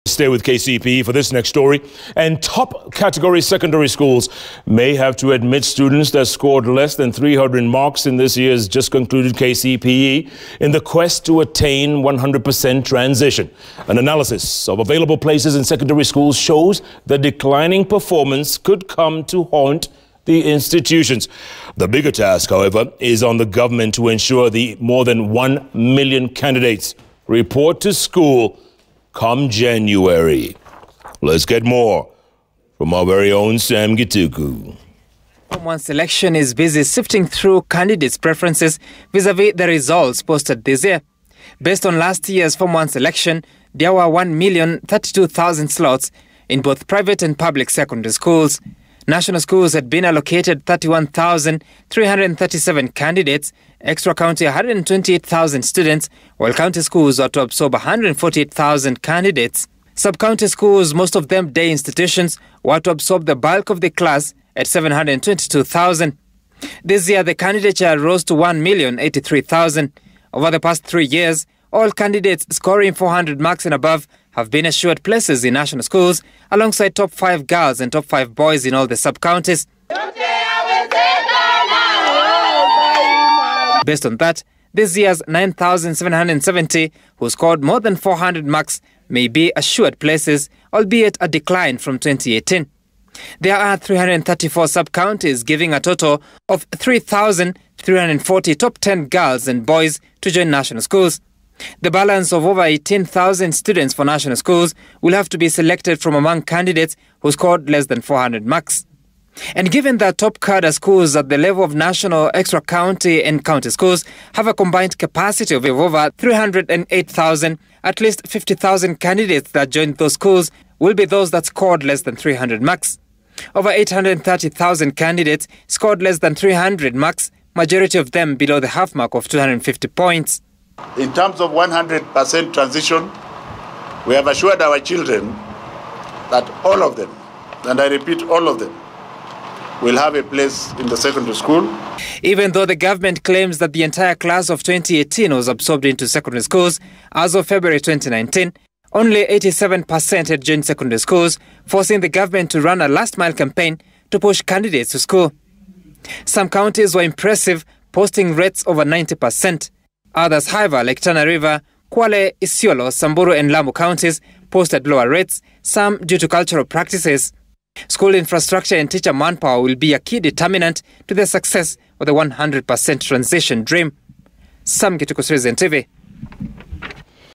Stay with KCPE for this next story. And top category secondary schools may have to admit students that scored less than 300 marks in this year's just concluded KCPE in the quest to attain 100% transition. An analysis of available places in secondary schools shows that declining performance could come to haunt the institutions. The bigger task, however, is on the government to ensure the more than 1 million candidates report to school come January. Let's get more from our very own Sam Gituku. Form 1 selection is busy sifting through candidates' preferences vis-a-vis the results posted this year. Based on last year's Form 1 selection, there were 1,032,000 slots in both private and public secondary schools. National schools had been allocated 31,337 candidates, extra county 128,000 students, while county schools are to absorb 148,000 candidates. Sub-county schools, most of them day institutions, were to absorb the bulk of the class at 722,000. This year, the candidature rose to 1,083,000. Over the past 3 years, all candidates scoring 400 marks and above have been assured places in national schools, alongside top 5 girls and top 5 boys in all the sub-counties. Based on that, this year's 9,770 who scored more than 400 marks may be assured places, albeit a decline from 2018. There are 334 sub-counties, giving a total of 3,340 top 10 girls and boys to join national schools. The balance of over 18,000 students for national schools will have to be selected from among candidates who scored less than 400 marks. And given that top cadre schools at the level of national, extra county and county schools have a combined capacity of over 308,000, at least 50,000 candidates that joined those schools will be those that scored less than 300 marks. Over 830,000 candidates scored less than 300 marks, majority of them below the half mark of 250 points. In terms of 100% transition, we have assured our children that all of them, and I repeat, all of them, will have a place in the secondary school. Even though the government claims that the entire class of 2018 was absorbed into secondary schools, as of February 2019, only 87% had joined secondary schools, forcing the government to run a last-mile campaign to push candidates to school. Some counties were impressive, posting rates over 90%. Others, however, like Tana River, Kwale, Isiolo, Samburu and Lamu counties posted lower rates, some due to cultural practices. School infrastructure and teacher manpower will be a key determinant to the success of the 100% transition dream. Sam Gituku, Citizen TV.